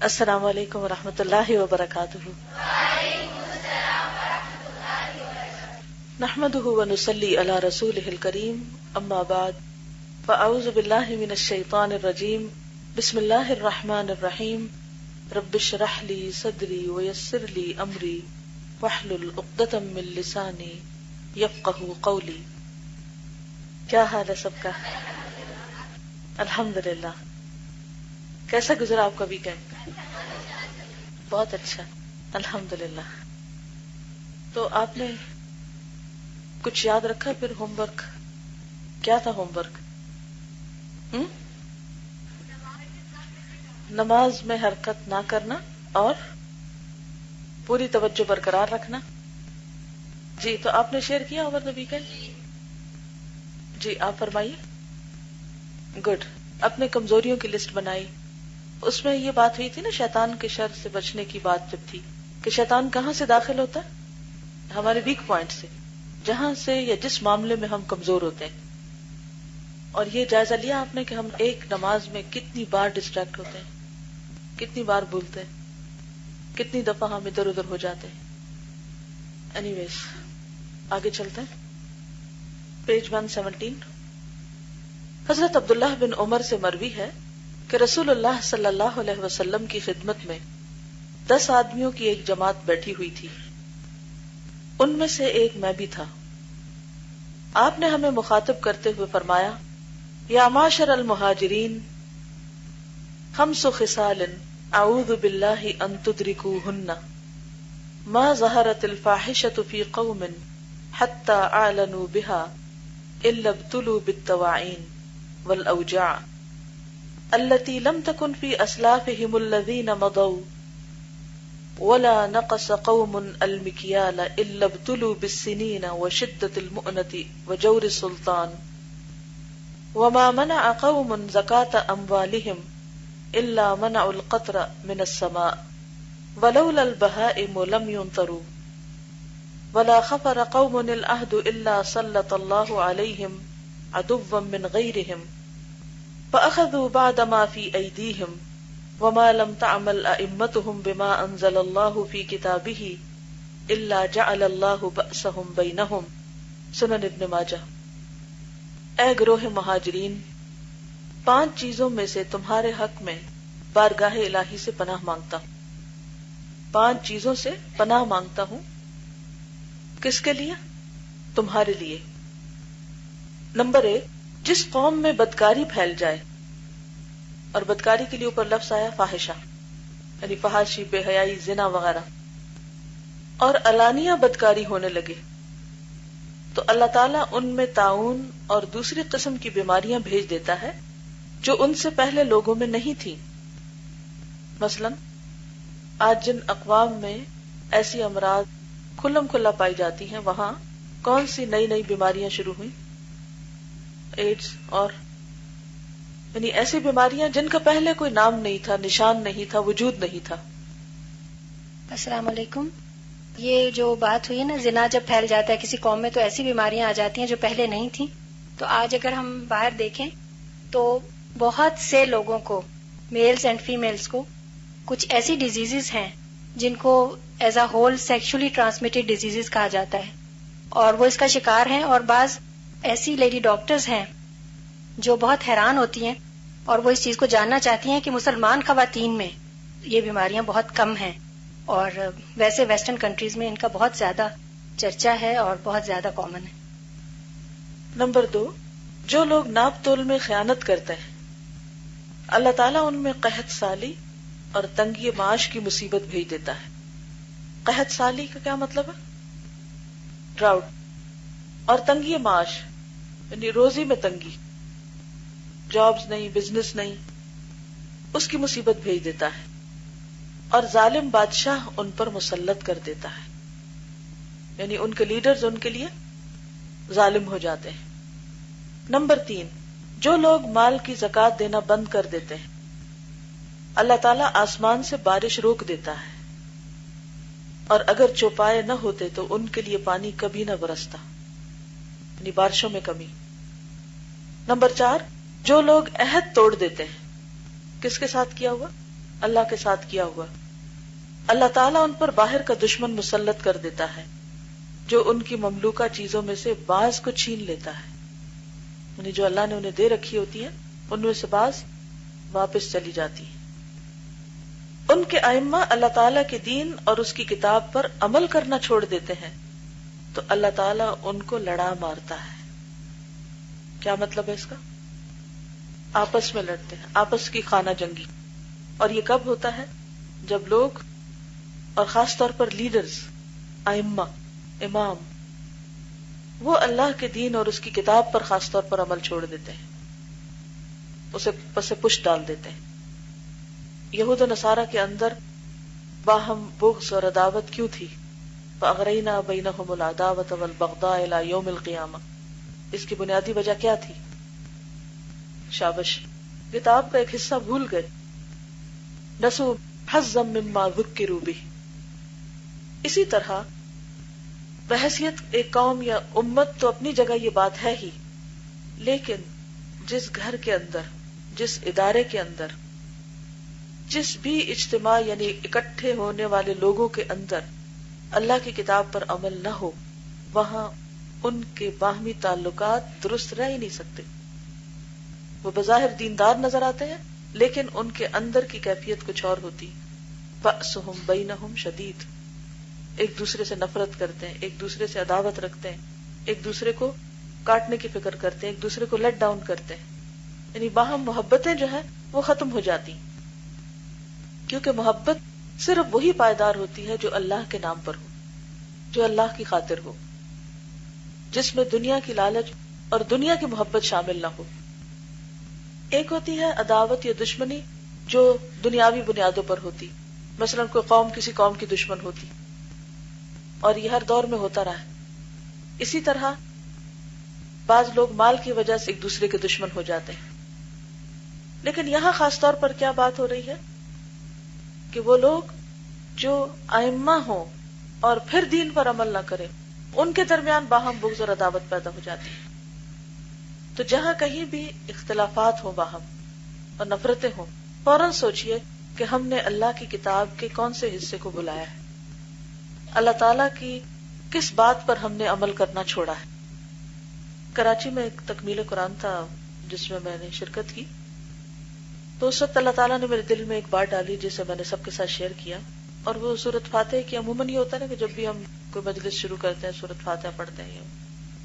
السلام علیکم ورحمۃ اللہ وبرکاتہ. نحمده ونصلی علی رسولہ الکریم. اما بعد فاعوذ باللہ من الشیطان الرجیم. بسم اللہ الرحمن الرحیم. رب اشرح لی صدری ویسر لی امری واحلل عقدۃ من لسانی یفقہوا قولی. کیا حال ہے سب کا؟ الحمدللہ. کیسا گزرا آپ کا ویکینڈ؟ بہت اچھا الحمدللہ. تو آپ نے کچھ یاد رکھا؟ پھر ہوم ورک کیا تھا؟ ہوم ورک نماز میں حرکت نہ کرنا اور پوری توجہ برقرار رکھنا. جی تو آپ نے شیئر کیا اوور دا ویکینڈ؟ جی آپ فرمائیے. گڈ. اپنے کمزوریوں کی لسٹ بنائی. اس میں یہ بات ہوئی تھی نا شیطان کے شر سے بچنے کی بات جب تھی کہ شیطان کہاں سے داخل ہوتا ہے؟ ہمارے ویک پوائنٹ سے، جہاں سے یا جس معاملے میں ہم کمزور ہوتے ہیں. اور یہ جائزہ لیا آپ نے کہ ہم ایک نماز میں کتنی بار ڈسٹریکٹ ہوتے ہیں، کتنی بار بھولتے ہیں، کتنی دفعہ ہم ادھر ادھر ہو جاتے ہیں. اینی ویز آگے چلتے ہیں. پیج 117. حضرت عبداللہ بن عمر سے مروی ہے کہ رسول اللہ صلی اللہ علیہ وسلم کی خدمت میں 10 آدمیوں کی ایک جماعت بیٹھی ہوئی تھی. ان میں سے ایک میں بھی تھا. آپ نے ہمیں مخاطب کرتے ہوئے فرمایا: یا معاشر المہاجرین، 5 خصال اعوذ باللہ ان تدرکوہن ما ظہرت الفاحشۃ فی قوم حتی اعلنوا بها الا ابتلوا بالطواعین والاوجاع التي لم تكن في أسلافهم الذين مضوا ولا نقص قوم المكيال إلا ابتلوا بالسنين وشدة المؤنة وجور السلطان وما منع قوم زكاة أموالهم إلا منع القطر من السماء ولولا البهائم لم يمطروا ولا خفر قوم العهد إلا سلط الله عليهم عدوا من غيرهم فأخذوا بعد ما في أيديهم وما لم تعمل أئمتهم بما أنزل الله في كتابه إلا جعل الله بأسهم بينهم. سنن ابن ماجہ. اے گروہ مہاجرین، 5 چیزوں میں سے تمہارے حق میں بارگاہ الہی سے پناہ مانگتا ہوں. 5 چیزوں سے پناہ مانگتا ہوں. کس کے لیے؟ تمہارے لیے. نمبر 1، جس قوم میں بدکاری پھیل جائے، اور بدکاری کے لیے اوپر لفظ آیا فاحشہ، یعنی فحاشی، بے حیائی، زنا وغیرہ، اور علانیہ بدکاری ہونے لگے تو اللہ تعالیٰ ان میں طاعون اور دوسری قسم کی بیماریاں بھیج دیتا ہے جو ان سے پہلے لوگوں میں نہیں تھی. مثلا آج جن اقوام میں ایسی امراض کھلم کھلا پائی جاتی ہیں، وہاں کون سی نئی نئی بیماریاں شروع ہوئی؟ ایڈز، اور یعنی ایسی بیماریاں جن کا پہلے کوئی نام نہیں تھا، نشان نہیں تھا، وجود نہیں تھا. السلام علیکم. یہ جو بات ہوئی نا، زنا جب پھیل جاتا ہے کسی قوم میں تو ایسی بیماریاں آ جاتی ہیں جو پہلے نہیں تھیں. تو آج اگر ہم باہر دیکھیں تو بہت سے لوگوں کو، میلز اینڈ فیمیلز کو، کچھ ایسی ڈیزیزز ہیں جن کو as a whole sexually transmitted diseases کہا جاتا ہے، اور وہ اس کا شکار ہیں. اور بعض ایسی لیڈی ڈاکٹرز ہیں جو بہت حیران ہوتی ہیں اور وہ اس چیز کو جاننا چاہتی ہیں کہ مسلمان خواتین میں یہ بیماریاں بہت کم ہیں، اور ویسے ویسٹرن کنٹریز میں ان کا بہت زیادہ چرچا ہے اور بہت زیادہ کامن ہے. نمبر 2، جو لوگ ناپ تول میں خیانت کرتے ہیں، اللہ تعالیٰ ان میں قحط سالی اور تنگی معاش کی مصیبت بھیج دیتا ہے. قحط سالی کا کیا مطلب ہے؟ ڈراؤٹ. اور تنگی معاش یعنی روزی میں تنگی، جابز نہیں، بزنس نہیں، اس کی مصیبت بھیج دیتا ہے. اور ظالم بادشاہ ان پر مسلط کر دیتا ہے، یعنی ان کے لیڈرز ان کے لیے ظالم ہو جاتے ہیں. نمبر 3، جو لوگ مال کی زکوٰۃ دینا بند کر دیتے ہیں، اللہ تعالیٰ آسمان سے بارش روک دیتا ہے، اور اگر چوپائے نہ ہوتے تو ان کے لیے پانی کبھی نہ برستا، یعنی بارشوں میں کمی. نمبر 4، جو لوگ عہد توڑ دیتے ہیں، کس کے ساتھ کیا ہوا؟ اللہ کے ساتھ کیا ہوا، اللہ تعالیٰ ان پر باہر کا دشمن مسلط کر دیتا ہے جو ان کی مملوکہ چیزوں میں سے بعض کو چھین لیتا ہے، یعنی جو اللہ نے انہیں دے رکھی ہوتی ہے ان میں سے بعض واپس چلی جاتی ہے۔ ان کے ائمہ اللہ تعالیٰ کے دین اور اس کی کتاب پر عمل کرنا چھوڑ دیتے ہیں تو اللہ تعالیٰ ان کو لڑا مارتا ہے۔ کیا مطلب ہے اس کا؟ آپس میں لڑتے ہیں، آپس کی خانہ جنگی۔ اور یہ کب ہوتا ہے؟ جب لوگ، اور خاص طور پر لیڈرز، ائمہ، امام، وہ اللہ کے دین اور اس کی کتاب پر خاص طور پر عمل چھوڑ دیتے ہیں، اسے پس پش ڈال دیتے ہیں۔ یہود و نصارہ کے اندر باہم بغض اور عداوت کیوں تھی؟ فَأَغْرَيْنَا بَيْنَهُمُ الْعَدَاوَةَ وَالْبَغْضَاءَ إِلَى يَوْمِ الْقِيَامَةِ، اس کی بنیادی وجہ کیا تھی؟ شابش، کتاب کا ایک حصہ بھول گئے، نسوا حظا مما ذکروا بہ۔ اسی طرح بحیثیت ایک قوم یا امت تو اپنی جگہ یہ بات ہے ہی، لیکن جس گھر کے اندر، جس ادارے کے اندر، جس بھی اجتماع یعنی اکٹھے ہونے والے لوگوں کے اندر اللہ کی کتاب پر عمل نہ ہو، وہاں ان کے باہمی تعلقات درست رہ ہی نہیں سکتے۔ وہ بظاہر دیندار نظر آتے ہیں لیکن ان کے اندر کی کیفیت کچھ اور ہوتی۔ بأسہم بینہم شدید، ایک دوسرے سے نفرت کرتے ہیں، ایک دوسرے سے عداوت رکھتے ہیں، ایک دوسرے کو کاٹنے کی فکر کرتے ہیں، ایک دوسرے کو لیٹ ڈاؤن کرتے ہیں، یعنی باہم محبتیں جو ہیں وہ ختم ہو جاتی، کیونکہ محبت صرف وہی پائیدار ہوتی ہے جو اللہ کے نام پر ہو، جو اللہ کی خاطر ہو، جس میں دنیا کی لالچ اور دنیا کی محبت شامل نہ ہو۔ ایک ہوتی ہے عداوت یا دشمنی جو دنیاوی بنیادوں پر ہوتی، مثلا کوئی قوم کسی قوم کی دشمن ہوتی، اور یہ ہر دور میں ہوتا رہا ہے۔ اسی طرح بعض لوگ مال کی وجہ سے ایک دوسرے کے دشمن ہو جاتے ہیں، لیکن یہاں خاص طور پر کیا بات ہو رہی ہے کہ وہ لوگ جو ائمہ ہوں اور پھر دین پر عمل نہ کریں، ان کے درمیان باہم بغض اور عداوت پیدا ہو جاتی ہے۔ تو جہاں کہیں بھی اختلافات ہوں باہم اور نفرتیں ہوں، فوراً سوچئے کہ ہم نے اللہ کی کتاب کے کون سے حصے کو بلایا ہے، اللہ تعالیٰ کی کس بات پر ہم نے عمل کرنا چھوڑا ہے۔ کراچی میں ایک تکمیل قرآن تھا جس میں نے شرکت کی، تو اس وقت اللہ تعالیٰ نے میرے دل میں ایک بات ڈالی جسے میں نے سب کے ساتھ شیئر کیا، اور وہ سورۃ فاتحہ کی عموماً یہ ہوتا ہے کہ جب بھی ہم کوئی مجلس شروع کرتے ہیں سورۃ فاتحہ پڑھتے ہیں،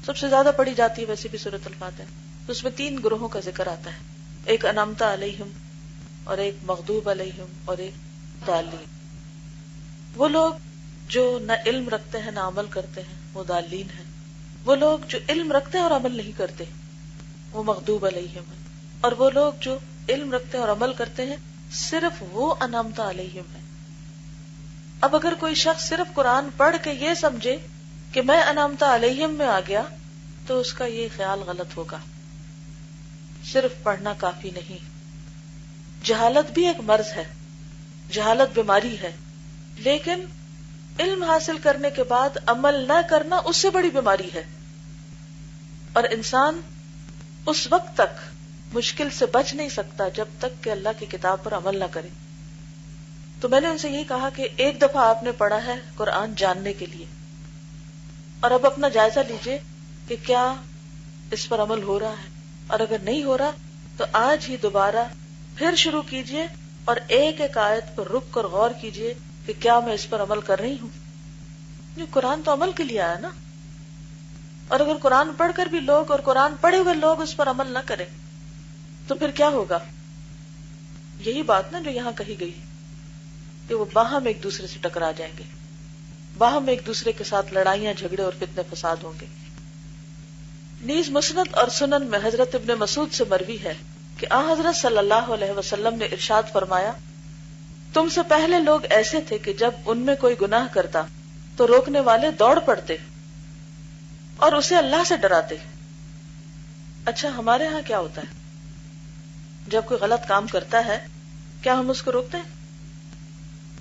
سب سے زیادہ پڑھی جاتی ہے ویسے بھی سورۃ الفاتحہ، تو اس میں 3 گروہوں کا ذکر آتا ہے، ایک انعمت علیہم، اور ایک مغضوب علیہم، اور ایک ضالین۔ وہ لوگ جو نہ علم رکھتے ہیں نہ عمل کرتے ہیں وہ ضالین ہیں، وہ لوگ جو علم رکھتے ہیں اور عمل نہیں کرتے وہ مغضوب علیہم ہیں، اور وہ لوگ جو علم رکھتے ہیں اور عمل کرتے ہیں صرف وہ انعمت علیہم ہیں۔ اب اگر کوئی شخص صرف قرآن پڑھ کے یہ سمجھے کہ میں انعمت علیہم میں آ گیا تو اس کا یہ خیال غلط ہوگا۔ صرف پڑھنا کافی نہیں، جہالت بھی ایک مرض ہے، جہالت بیماری ہے، لیکن علم حاصل کرنے کے بعد عمل نہ کرنا اس سے بڑی بیماری ہے، اور انسان اس وقت تک مشکل سے بچ نہیں سکتا جب تک کہ اللہ کی کتاب پر عمل نہ کرے۔ تو میں نے ان سے یہی کہا کہ ایک دفعہ آپ نے پڑھا ہے قرآن جاننے کے لیے، اور اب اپنا جائزہ لیجئے کہ کیا اس پر عمل ہو رہا ہے، اور اگر نہیں ہو رہا تو آج ہی دوبارہ پھر شروع کیجئے اور ایک ایک آیت پر رک کر غور کیجئے کہ کیا میں اس پر عمل کر رہی ہوں۔ یہ قرآن تو عمل کے لیے آیا نا، اور اگر قرآن پڑھ کر بھی لوگ اور قرآن پڑھے ہوئے لوگ اس پر عمل نہ کریں تو پھر کیا ہوگا؟ یہی بات نا جو یہاں کہی گئی کہ وہ باہم ایک دوسرے سے ٹکرا جائیں گے، باہم ایک دوسرے کے ساتھ لڑائیاں جھگڑے اور فتنے فساد ہوں گے۔ نیز مسند اور سنن میں حضرت ابن مسعود سے مروی ہے کہ حضرت صلی اللہ علیہ وسلم نے ارشاد فرمایا، تم سے پہلے لوگ ایسے تھے کہ جب ان میں کوئی گناہ کرتا تو روکنے والے دوڑ پڑتے اور اسے اللہ سے ڈراتے۔ اچھا ہمارے ہاں کیا ہوتا ہے؟ جب کوئی غلط کام کرتا ہے کیا ہم اس کو روکتے ہیں؟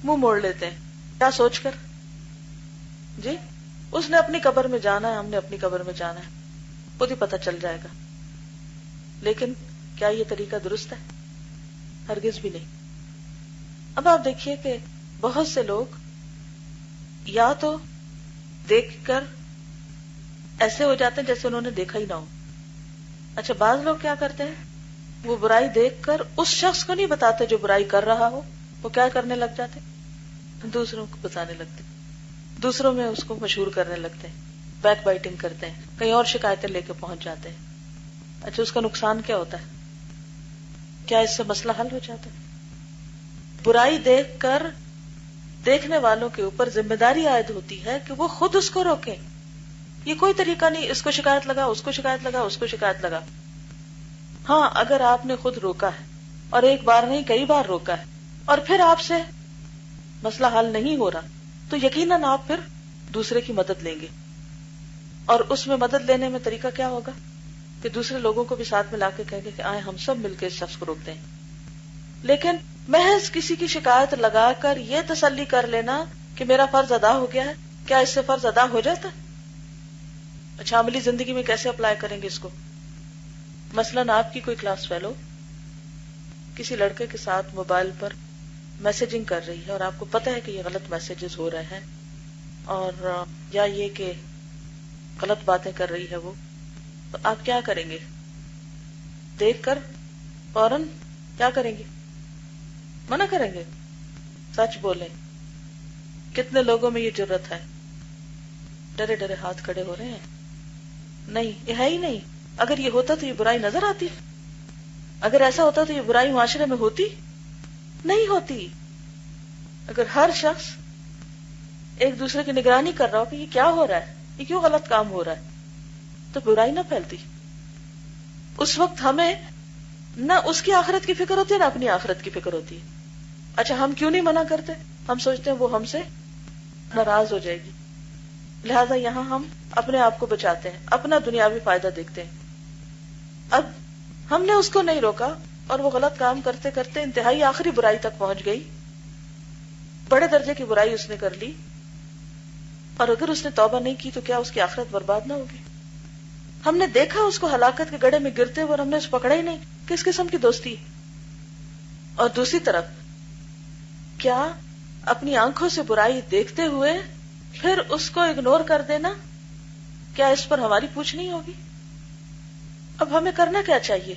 منہ موڑ لیتے ہیں، کیا سوچ کر؟ جی اس نے اپنی قبر میں جانا ہے، ہم نے اپنی قبر میں جانا ہے، خود ہی پتہ چل جائے گا۔ لیکن کیا یہ طریقہ درست ہے؟ ہرگز بھی نہیں۔ اب آپ دیکھیے کہ بہت سے لوگ یا تو دیکھ کر ایسے ہو جاتے ہیں جیسے انہوں نے دیکھا ہی نہ ہو. اچھا بعض لوگ کیا کرتے ہیں, وہ برائی دیکھ کر اس شخص کو نہیں بتاتے جو برائی کر رہا ہو, وہ کیا کرنے لگ جاتے, دوسروں کو بتانے لگتے, دوسروں میں اس کو مشہور کرنے لگتے ہیں, بیک بائٹنگ کرتے ہیں, کہیں اور شکایتیں لے کے پہنچ جاتے ہیں. اچھا اس کا نقصان کیا ہوتا ہے؟ کیا اس سے مسئلہ حل ہو جاتا ہے؟ برائی دیکھ کر دیکھنے والوں کے اوپر ذمہ داری عائد ہوتی ہے کہ وہ خود اس کو روکیں. یہ کوئی طریقہ نہیں اس کو شکایت لگا, اس کو شکایت لگا, اس کو شکایت لگا. ہاں اگر آپ نے خود روکا ہے, اور ایک بار نہیں کئی بار روکا ہے, اور پھر آپ سے مسئلہ حل نہیں ہو رہا, تو یقیناً آپ پھر دوسرے کی مدد لیں گے. اور اس میں مدد لینے میں طریقہ کیا ہوگا کہ دوسرے لوگوں کو بھی ساتھ میں لا کے کہیں گے کہ آئے ہم سب مل کے اس شخص کو روکتے ہیں. لیکن محض کسی کی شکایت لگا کر یہ تسلی کر لینا کہ میرا فرض ادا ہو گیا ہے, کیا اس سے فرض ادا ہو جاتا ہے؟ اچھا عملی زندگی میں کیسے اپلائی کریں گے اس کو؟ مثلاً آپ کی کوئی کلاس فیلو کسی لڑکے کے ساتھ موبائل پر میسجنگ کر رہی ہے, اور آپ کو پتہ ہے کہ یہ غلط میسجز ہو رہے ہیں, اور یا یہ کہ غلط باتیں کر رہی ہے وہ, تو آپ کیا کریں گے؟ دیکھ کر فوراً کیا کریں گے؟ منع کریں گے؟ سچ بولیں, کتنے لوگوں میں یہ جرت ہے؟ ڈرے ڈرے ہاتھ کھڑے ہو رہے ہیں. نہیں, یہ ہے ہی نہیں. اگر یہ ہوتا تو یہ برائی نظر آتی؟ اگر ایسا ہوتا تو یہ برائی معاشرے میں ہوتی نہیں ہوتی. اگر ہر شخص ایک دوسرے کی نگرانی کر رہا ہو کہ یہ کیا ہو رہا ہے, یہ کیوں غلط کام ہو رہا ہے, تو برائی نہ پھیلتی. اس وقت ہمیں نہ اس کی آخرت کی فکر ہوتی ہے نہ اپنی آخرت کی فکر ہوتی ہے. اچھا ہم کیوں نہیں منع کرتے؟ ہم سوچتے ہیں وہ ہم سے ناراض ہو جائے گی, لہذا یہاں ہم اپنے آپ کو بچاتے ہیں, اپنا دنیاوی فائدہ دیکھتے ہیں. اب ہم نے اس کو نہیں روکا اور وہ غلط کام کرتے کرتے انتہائی آخری برائی تک پہنچ گئی, بڑے درجے کی برائی اس نے کر لی, اور اگر اس نے توبہ نہیں کی تو کیا اس کی آخرت برباد نہ ہوگی؟ ہم نے دیکھا اس کو ہلاکت کے گڑھے میں گرتے ہوئے اور ہم نے اس پکڑا ہی نہیں. کس قسم کی دوستی؟ اور دوسری طرف کیا اپنی آنکھوں سے برائی دیکھتے ہوئے پھر اس کو اگنور کر دینا, کیا اس پر ہماری پوچھ نہیں ہوگی؟ اب ہمیں کرنا کیا چاہیے؟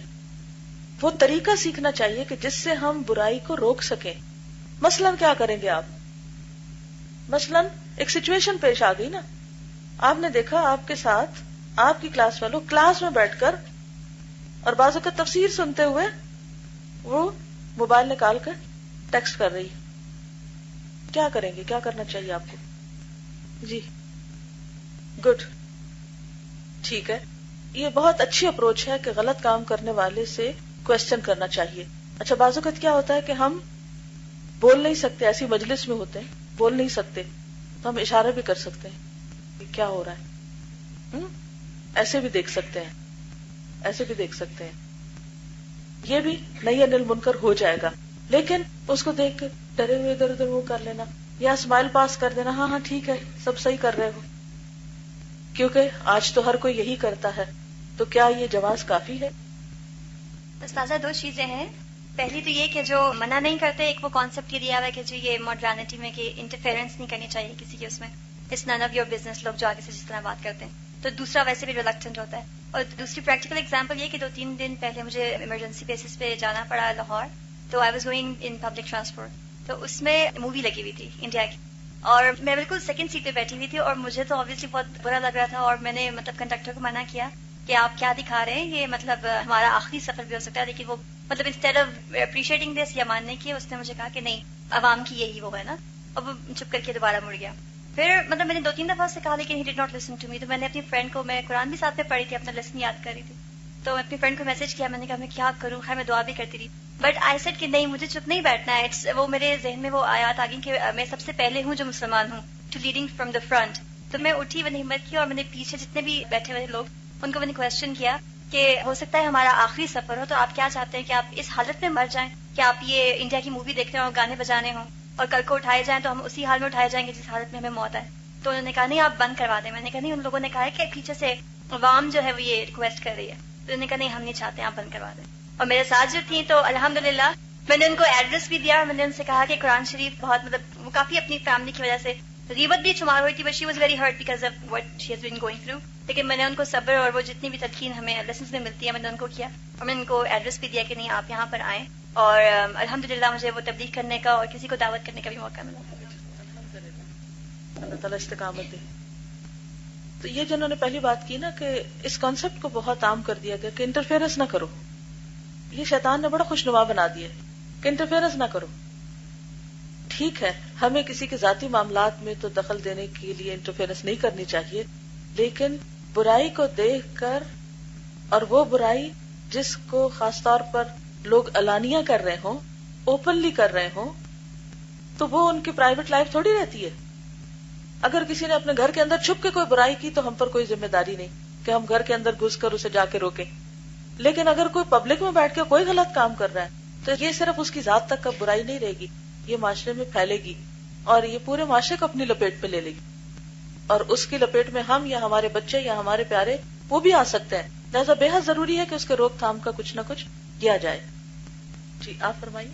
وہ طریقہ سیکھنا چاہیے کہ جس سے ہم برائی کو روک سکیں. مثلاً کیا کریں گے آپ؟ مثلاً ایک سچویشن پیش آ گئی نا, آپ نے دیکھا آپ کے ساتھ آپ کی کلاس فیلو کلاس میں بیٹھ کر اور بعض اوقات تفسیر سنتے ہوئے وہ موبائل نکال کر ٹیکسٹ کر رہی. کیا کریں گے؟ کیا کرنا چاہیے آپ کو؟ جی گڈ, ٹھیک ہے. یہ بہت اچھی اپروچ ہے کہ غلط کام کرنے والے سے کوشچن کرنا چاہیے. اچھا بعض اوقات کیا ہوتا ہے کہ ہم بول نہیں سکتے, ایسی مجلس میں ہوتے ہیں بول نہیں سکتے, تو ہم اشارے بھی کر سکتے ہیں کہ کیا ہو رہا ہے, ایسے بھی دیکھ سکتے ہیں, ایسے بھی دیکھ سکتے ہیں. یہ بھی نہی عن المنکر ہو جائے گا. لیکن اس کو دیکھ کے ڈرے ہوئے ادھر ادھر وہ کر لینا یا اسمائل پاس کر دینا, ہاں ہاں ٹھیک ہے سب صحیح کر رہے ہو, کیونکہ آج تو ہر کوئی یہی کرتا ہے, تو کیا یہ جواز کافی ہے؟ استاذہ دو چیزیں ہیں. پہلی تو یہ کہ جو منع نہیں کرتے, ایک وہ کانسیپٹ یہ دیا ہوا ہے کہ جو یہ ماڈرنٹی میں کہ انٹرفیئرنس نہیں کرنی چاہیے کسی کے, اس میں it's none of your business, لوگ جو آگے سے جس طرح بات کرتے ہیں. تو دوسرا ویسے بھی ریلکٹنٹ ہوتا ہے. اور دوسری پریکٹیکل ایگزامپل یہ کہ 2-3 دن پہلے مجھے ایمرجنسی بیسس پہ جانا پڑا لاہور, تو I was going in public transport, تو اس میں مووی لگی ہوئی تھی انڈیا کی, اور میں بالکل سیکنڈ سیٹ پہ بیٹھی ہوئی تھی, اور مجھے تو آبویسلی بہت برا لگ رہا تھا, اور میں نے مطلب کنڈکٹر کو منع کیا کہ آپ کیا دکھا رہے ہیں, یہ مطلب ہمارا آخری سفر بھی ہو سکتا ہے. لیکن وہ مطلب انسٹیڈ آف اپریشیٹنگ دس یا ماننے کی, اس نے مجھے کہا کہ نہیں عوام کی یہی وہ ہے نا, اور وہ چپ کر کے دوبارہ مڑ گیا. پھر مطلب میں نے 2-3 دفعہ سے کہا لیکن ہی did not listen to me. تو میں نے اپنی فرینڈ کو, میں قرآن بھی ساتھ میں پڑھی تھی, اپنا لیسن یاد کر رہی تھی, تو اپنی فرینڈ کو میسج کیا, میں نے کہا میں کیا کروں, خیر میں دعا بھی کرتی رہی, بٹ آئی سیڈ کہ نہیں مجھے چپ نہیں بیٹھنا ہے. وہ میرے ذہن میں وہ آیات آ گئی کہ میں سب سے پہلے ہوں جو مسلمان ہوں, to leading from the front. تو میں اٹھی, میں نے ہمت کی, اور میں نے پیچھے جتنے بھی بیٹھے ہوئے لوگ ان کو میں نے کوشچن کیا کہ ہو سکتا ہے ہمارا آخری سفر ہو, تو آپ کیا چاہتے ہیں کہ آپ اس حالت میں مر جائیں کہ آپ یہ انڈیا کی مووی دیکھتے ہوں اور گانے بجانے ہوں, اور کل کو اٹھائے جائیں تو ہم اسی حال میں اٹھائے جائیں گے جس حالت میں ہمیں موت آئے. تو انہوں نے کہا نہیں آپ بند کروا دیں. میں نے کہا نہیں, ان لوگوں نے کہا ہے کہ پیچھے سے عوام جو ہے وہ یہ ریکویسٹ کر رہی ہے, تو انہوں نے کہا نہیں ہم نہیں چاہتے, آپ بند کروا دیں. اور میرے ساتھ جو تھیں تو الحمدللہ میں نے ان کو ایڈریس بھی دیا اور میں نے ان سے کہا کہ قرآن شریف بہت مطلب وہ کافی اپنی فیملی کی وجہ سے غیبت بھی شمار ہوئی تھی, but she was very hurt because of what she has been going through. لیکن میں نے ان کو صبر اور وہ جتنی بھی تلقین ہمیں لیسنس میں ملتی ہے میں نے ان کو کیا, اور میں نے ان کو ایڈریس بھی دیا کہ نہیں آپ یہاں پر آئیں, اور الحمدللہ مجھے وہ تبلیغ کرنے کا اور کسی کو دعوت کرنے کا بھی موقع ملا. اللہ تعالیٰ استقامت دے. تو یہ جنہوں نے پہلی بات کی نا کہ اس کانسیپٹ کو بہت عام کر دیا گیا کہ انٹرفیئرنس نہ کرو, یہ شیطان نے بڑا خوشنما بنا دیا کہ انٹرفیئرنس نہ کرو. ٹھیک ہے, ہمیں کسی کے ذاتی معاملات میں تو دخل دینے کے لیے انٹرفیئرنس نہیں کرنی چاہیے, لیکن برائی کو دیکھ کر, اور وہ برائی جس کو خاص طور پر لوگ علانیہ کر رہے ہوں, اوپنلی کر رہے ہوں, تو وہ ان کی پرائیویٹ لائف تھوڑی رہتی ہے. اگر کسی نے اپنے گھر کے اندر چھپ کے کوئی برائی کی تو ہم پر کوئی ذمہ داری نہیں کہ ہم گھر کے اندر گھس کر اسے جا کے روکیں. لیکن اگر کوئی پبلک میں بیٹھ کے کوئی غلط کام کر رہا ہے تو یہ صرف اس کی ذات تک کا برائی نہیں رہے گی, یہ معاشرے میں پھیلے گی اور یہ پورے معاشرے کو اپنی لپیٹ میں لے لے گی, اور اس کی لپیٹ میں ہم یا ہمارے بچے یا ہمارے پیارے وہ بھی آ سکتے ہیں. لہٰذا بے حد ضروری ہے کہ اس کے روک تھام کا کچھ نہ کچھ کیا جائے. جی آپ فرمائیے.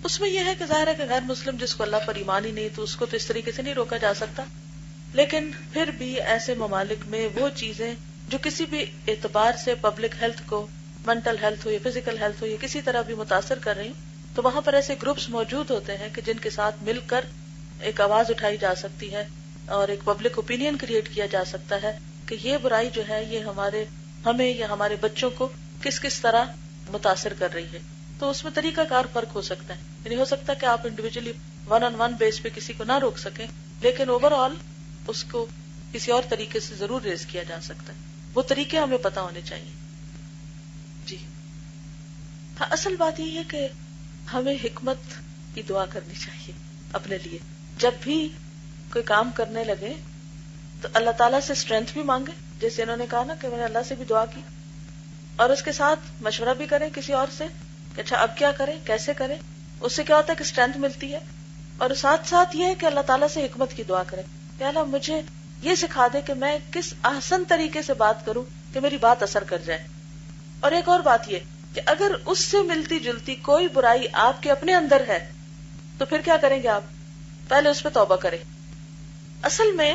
اس میں یہ ہے کہ ظاہر ہے کہ غیر مسلم جس کو اللہ پر ایمان ہی نہیں تو اس کو تو اس طریقے سے نہیں روکا جا سکتا, لیکن پھر بھی ایسے ممالک میں وہ چیزیں جو کسی بھی اعتبار سے پبلک ہیلتھ کو, منٹل ہیلتھ ہو یا فزیکل ہیلتھ ہو یا کسی طرح بھی متاثر کر رہی ہوں, تو وہاں پر ایسے گروپس موجود ہوتے ہیں کہ جن کے ساتھ مل کر ایک آواز اٹھائی جا سکتی ہے اور ایک پبلک اوپینین کریٹ کیا جا سکتا ہے کہ یہ برائی جو ہے یہ ہمیں یا ہمارے بچوں کو کس کس طرح متاثر کر رہی ہے. تو اس میں طریقہ کار فرق ہو سکتا ہے, یعنی ہو سکتا ہے کہ آپ individually one on one base پہ کسی کو نہ روک سکیں, لیکن اوور آل اس کو کسی اور طریقے سے ضرور ریز کیا جا سکتا ہے. وہ طریقے ہمیں پتا ہونے چاہیے. جی ہاں, اصل بات یہ ہے کہ ہمیں حکمت کی دعا کرنی چاہیے اپنے لیے. جب بھی کوئی کام کرنے لگے تو اللہ تعالیٰ سے اسٹرینتھ بھی مانگے, جیسے انہوں نے کہا نا کہ میں نے اللہ سے بھی دعا کی, اور اس کے ساتھ مشورہ بھی کریں کسی اور سے کہ اچھا اب کیا کریں, کیسے کریں. اس سے کیا ہوتا ہے کہ اسٹرینتھ ملتی ہے, اور ساتھ ساتھ یہ ہے کہ اللہ تعالیٰ سے حکمت کی دعا کریں کہ اللہ مجھے یہ سکھا دے کہ میں کس احسن طریقے سے بات کروں کہ میری بات اثر کر جائے. اور ایک اور بات یہ کہ اگر اس سے ملتی جلتی کوئی برائی آپ کے اپنے اندر ہے تو پھر کیا کریں گے آپ؟ پہلے اس پہ توبہ کریں. اصل میں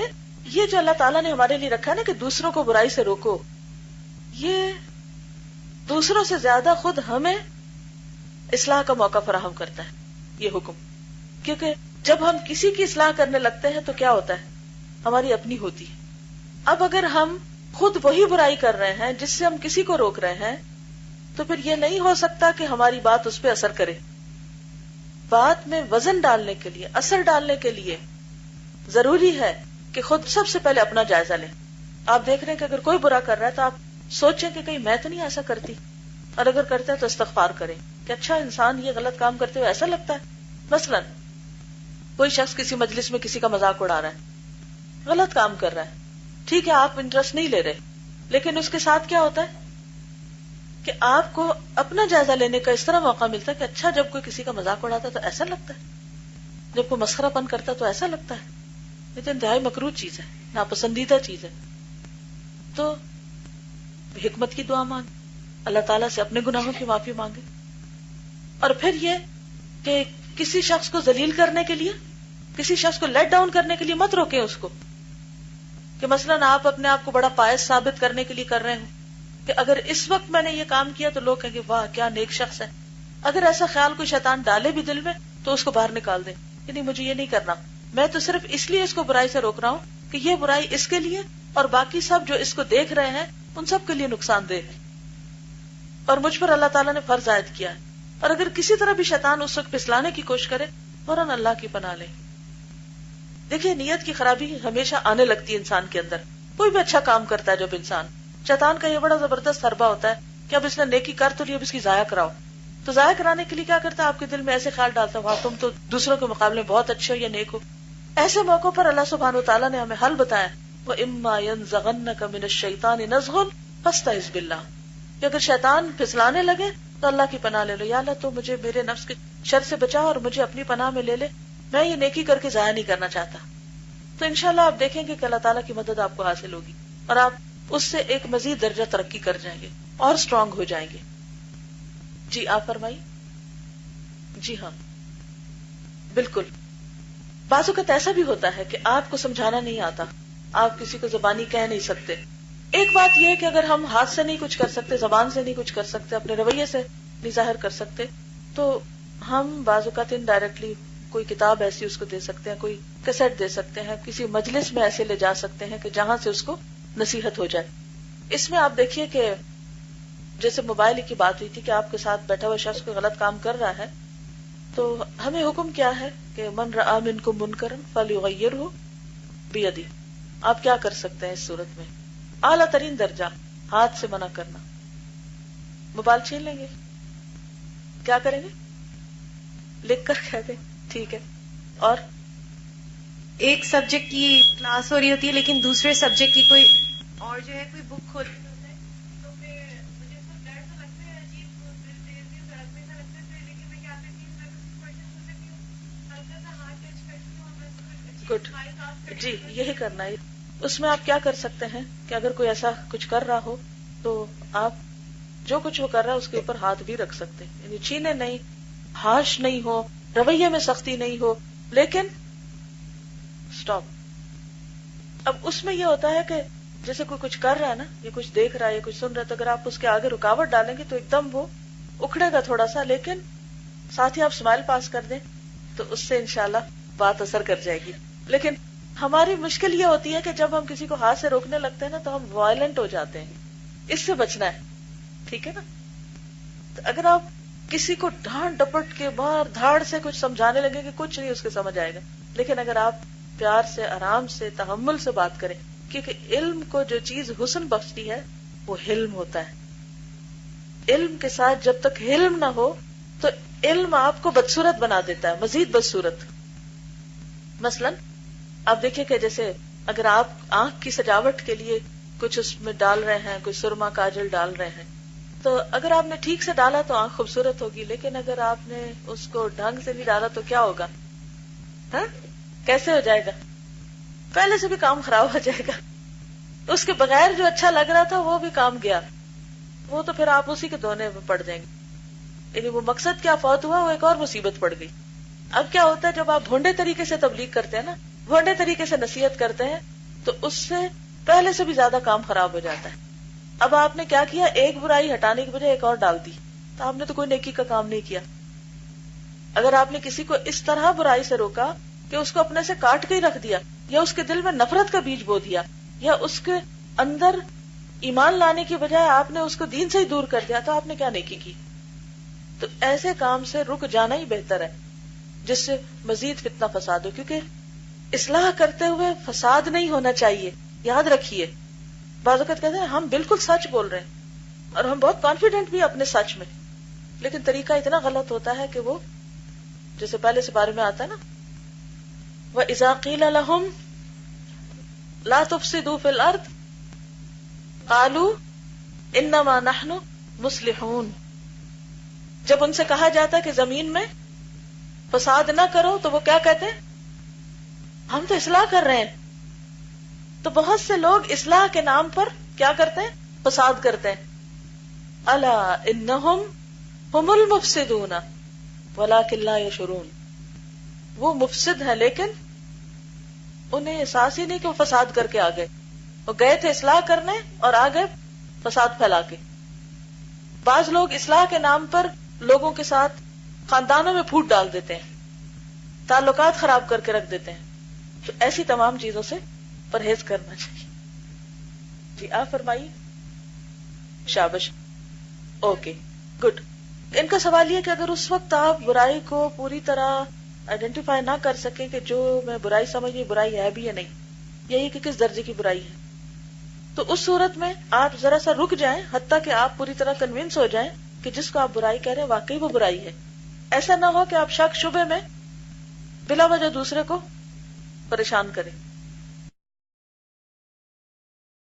یہ جو اللہ تعالیٰ نے ہمارے لیے رکھا نا کہ دوسروں کو برائی سے روکو, یہ دوسروں سے زیادہ خود ہمیں اصلاح کا موقع فراہم کرتا ہے یہ حکم. کیونکہ جب ہم کسی کی اصلاح کرنے لگتے ہیں تو کیا ہوتا ہے, ہماری اپنی ہوتی ہے. اب اگر ہم خود وہی برائی کر رہے ہیں جس سے ہم کسی کو روک رہے ہیں تو پھر یہ نہیں ہو سکتا کہ ہماری بات اس پہ اثر کرے. بات میں وزن ڈالنے کے لیے, اثر ڈالنے کے لیے ضروری ہے کہ خود سب سے پہلے اپنا جائزہ لیں. آپ دیکھ رہے ہیں کہ اگر کوئی برا کر رہا ہے تو آپ سوچیں کہ کہیں میں تو نہیں ایسا کرتی, اور اگر کرتا ہے تو استغفار کریں کہ اچھا انسان یہ غلط کام کرتے ہوئے ایسا لگتا ہے. مثلا کوئی شخص کسی مجلس میں کسی کا مذاق اڑا رہا ہے, غلط کام کر رہا ہے, ٹھیک ہے آپ انٹرسٹ نہیں لے رہے, لیکن اس کے ساتھ کیا ہوتا ہے کہ آپ کو اپنا جائزہ لینے کا اس طرح موقع ملتا ہے کہ اچھا جب کوئی کسی کا مذاق اڑاتا ہے تو ایسا لگتا ہے, جب کوئی مسخرہ پن کرتا ہے تو ایسا لگتا ہے. یہ تو انتہائی مکروہ چیز ہے, ناپسندیدہ چیز ہے. تو حکمت کی دعا مانگ, اللہ تعالیٰ سے اپنے گناہوں کی معافی مانگے. اور پھر یہ کہ کسی شخص کو ذلیل کرنے کے لیے, کسی شخص کو لیٹ ڈاؤن کرنے کے لیے مت روکیں اس کو, کہ مثلاً آپ اپنے آپ کو بڑا پائس ثابت کرنے کے لیے کر رہے ہوں کہ اگر اس وقت میں نے یہ کام کیا تو لوگ کہیں گے واہ کیا نیک شخص ہے. اگر ایسا خیال کوئی شیطان ڈالے بھی دل میں تو اس کو باہر نکال دیں کہ نہیں مجھے یہ نہیں کرنا, میں تو صرف اس لیے اس کو برائی سے روک رہا ہوں کہ یہ برائی اس کے لیے اور باقی سب جو اس کو دیکھ رہے ہیں ان سب کے لیے نقصان دہ ہے, اور مجھ پر اللہ تعالیٰ نے فرض عائد کیا ہے. اور اگر کسی طرح بھی شیطان اس وقت پھسلانے کی کوشش کرے فوراً اللہ کی پناہ لیں. دیکھیے نیت کی خرابی ہمیشہ آنے لگتی ہے انسان کے اندر. کوئی بھی اچھا کام کرتا ہے جب انسان, شیطان کا یہ بڑا زبردست حربہ ہوتا ہے کہ اب اس نے نیکی کر تو لی, اب اس کی ضائع کراؤ. تو ضائع کرانے کے لیے کیا کرتا ہے, آپ کے دل میں ایسے خیال ڈالتا ہے وہاں تم تو دوسروں کے مقابلے بہت اچھے ہو یا نیک ہو. ایسے موقعوں پر اللہ سبحانہ وتعالیٰ نے ہمیں حل بتایا, وَإِمَّا يَنزَغَنَّكَ مِنَ الشَّيْطَانِ نَزْغٌ فَاسْتَعِذْ بِاللَّهِ, کہ اگر شیطان پھسلانے لگے تو اللہ کی پناہ لے لو. یا اللہ تو مجھے میرے نفس کے شر سے بچا اور مجھے اپنی پناہ میں لے لے, میں یہ نیکی کر کے ضائع نہیں کرنا چاہتا. تو انشاءاللہ آپ دیکھیں گے کہ اللہ تعالیٰ کی مدد آپ کو حاصل ہوگی اور آپ اس سے ایک مزید درجہ ترقی کر جائیں گے اور اسٹرانگ ہو جائیں گے. جی آپ فرمائیے. جی ہاں بالکل. بعض اوقات ایسا بھی ہوتا ہے کہ آپ کو سمجھانا نہیں آتا, آپ کسی کو زبانی کہہ نہیں سکتے. ایک بات یہ ہے کہ اگر ہم ہاتھ سے نہیں کچھ کر سکتے, زبان سے نہیں کچھ کر سکتے, اپنے رویے سے نہیں ظاہر کر سکتے, تو ہم بعض اوقات انڈائریکٹلی کوئی کتاب ایسی اس کو دے سکتے ہیں, کوئی کیسٹ دے سکتے ہیں, کسی مجلس میں ایسے لے جا سکتے ہیں کہ جہاں سے اس کو نصیحت ہو جائے. اس میں آپ دیکھیے کہ جیسے موبائل کی بات ہوئی تھی کہ آپ کے ساتھ بیٹھا ہوا شخص کوئی غلط کام کر رہا ہے, تو ہمیں حکم کیا ہے کہ من رآ منکم منکرا فلیغیرہ بیدہ. آپ کیا کر سکتے ہیں اس صورت میں؟ اعلیٰ ترین درجہ ہاتھ سے منع کرنا. موبائل چھین لیں گے, کیا کریں گے؟ لکھ کر کہہ دیں ٹھیک ہے. اور ایک سبجیکٹ کی کلاس ہو رہی ہوتی ہے لیکن دوسرے سبجیکٹ کی کوئی اور جو ہے کوئی بک کھول تو پھر مجھے اس کو ڈر تو لگتا ہے, عجیب تیز رکھنے کا لگتا ہے, لیکن میں کیا کرتی ہوں, میں کچھ کوشچن سن لیتی ہوں, ہلکا سا ہاتھ ٹچ کرتی ہوں اور میں گڈ جی یہی کرنا ہے. اس میں آپ کیا کر سکتے ہیں کہ اگر کوئی ایسا کچھ کر رہا ہو تو آپ جو کچھ وہ کر رہا ہے اس کے اوپر ہاتھ بھی رکھ سکتے ہیں, یعنی چھینے نہیں, ہارش نہیں ہو, رویے میں سختی نہیں ہو, لیکن سٹاپ. اب اس میں یہ ہوتا ہے کہ جیسے کوئی کچھ کر رہا ہے نا, یا کچھ دیکھ رہا ہے یا کچھ سن رہا ہے, تو اگر آپ اس کے آگے رکاوٹ ڈالیں گے تو ایک دم وہ اکھڑے گا تھوڑا سا, لیکن ساتھ ہی آپ اسمائل پاس کر دیں تو اس سے انشاءاللہ بات اثر کر جائے گی. لیکن ہماری مشکل یہ ہوتی ہے کہ جب ہم کسی کو ہاتھ سے روکنے لگتے ہیں نا تو ہم وائلنٹ ہو جاتے ہیں. اس سے بچنا ہے, ٹھیک ہے نا. تو اگر آپ کسی کو ڈانٹ ڈپٹ کے مار دھاڑ سے کچھ سمجھانے لگے کہ کچھ نہیں اس کے سمجھ آئے گا, لیکن اگر آپ پیار سے, آرام سے, تحمل سے بات کریں, کیونکہ علم کو جو چیز حسن بخشتی ہے وہ حلم ہوتا ہے. علم کے ساتھ جب تک حلم نہ ہو تو علم آپ کو بدصورت بنا دیتا ہے, مزید بدصورت. مثلا آپ دیکھیں کہ جیسے اگر آپ آنکھ کی سجاوٹ کے لیے کچھ اس میں ڈال رہے ہیں, کوئی سرما کاجل ڈال رہے ہیں, تو اگر آپ نے ٹھیک سے ڈالا تو آنکھ خوبصورت ہوگی, لیکن اگر آپ نے اس کو ڈھنگ سے نہیں ڈالا تو کیا ہوگا؟ ہاں کیسے ہو جائے گا؟ پہلے سے بھی کام خراب ہو جائے گا. اس کے بغیر جو اچھا لگ رہا تھا وہ بھی کام گیا, وہ تو پھر آپ اسی کے دھونے میں پڑ جائیں گے. یعنی وہ مقصد کیا فوت ہوا, وہ ایک اور مصیبت پڑ گئی. اب کیا ہوتا ہے جب آپ بھونڈے طریقے سے تبلیغ کرتے ہیں نا, بھونڈے طریقے سے نصیحت کرتے ہیں, تو اس سے پہلے سے بھی زیادہ کام خراب ہو جاتا ہے. اب آپ نے کیا کیا, ایک برائی ہٹانے کی بجائے ایک اور ڈال دی, تو آپ نے تو کوئی نیکی کا کام نہیں کیا. اگر آپ نے کسی کو اس طرح برائی سے روکا کہ اس کو اپنے سے کاٹ کے ہی رکھ دیا, یا اس کے دل میں نفرت کا بیج بو دیا, یا اس کے اندر ایمان لانے کی بجائے آپ نے اس کو دین سے ہی دور کر دیا, تو آپ نے کیا نیکی کی؟ تو ایسے کام سے رک جانا ہی بہتر ہے, جس سے مزید فتنہ فساد ہو. کیونکہ اصلاح کرتے ہوئے فساد نہیں ہونا چاہیے. یاد رکھیے, بعض اوقات کہتے ہیں ہم بالکل سچ بول رہے ہیں اور ہم بہت کانفیڈنٹ بھی اپنے سچ میں, لیکن طریقہ اتنا غلط ہوتا ہے کہ وہ جیسے پہلے سے بارے میں آتا ہے نا, وَإِذَا قِيلَ لَهُمْ لَا تُفْسِدُوا فِي الْأَرْضِ قَالُوا إِنَّمَا نَحْنُ مُصْلِحُونَ. جب ان سے کہا جاتا ہے کہ زمین میں فساد نہ کرو, تو وہ کیا کہتے ہیں, ہم تو اصلاح کر رہے ہیں. تو بہت سے لوگ اصلاح کے نام پر کیا کرتے ہیں, فساد کرتے ہیں. الا انہم ہم المفسدون ولکن لا یشعرون. وہ مفسد ہیں لیکن انہیں احساس ہی نہیں کہ وہ فساد کر کے آ گئے. وہ گئے تھے اصلاح کرنے اور آ گئے فساد پھیلا کے. بعض لوگ اصلاح کے نام پر لوگوں کے ساتھ خاندانوں میں پھوٹ ڈال دیتے ہیں, تعلقات خراب کر کے رکھ دیتے ہیں. تو ایسی تمام چیزوں سے پرہیز کرنا چاہیے. جی آپ فرمائیے. شابش, اوکے گڈ. ان کا سوال یہ کہ اگر اس وقت آپ برائی کو پوری طرح آئیڈینٹیفائی نہ کر سکیں کہ جو میں برائی سمجھی برائی ہے بھی یا نہیں, یہی کہ کس درجے کی برائی ہے, تو اس صورت میں آپ ذرا سا رک جائیں حتیٰ کہ آپ پوری طرح کنوینس ہو جائیں کہ جس کو آپ برائی کہہ رہے ہیں واقعی وہ برائی ہے. ایسا نہ ہو کہ آپ شک شبے میں بلا وجہ دوسرے کو پریشان کریں.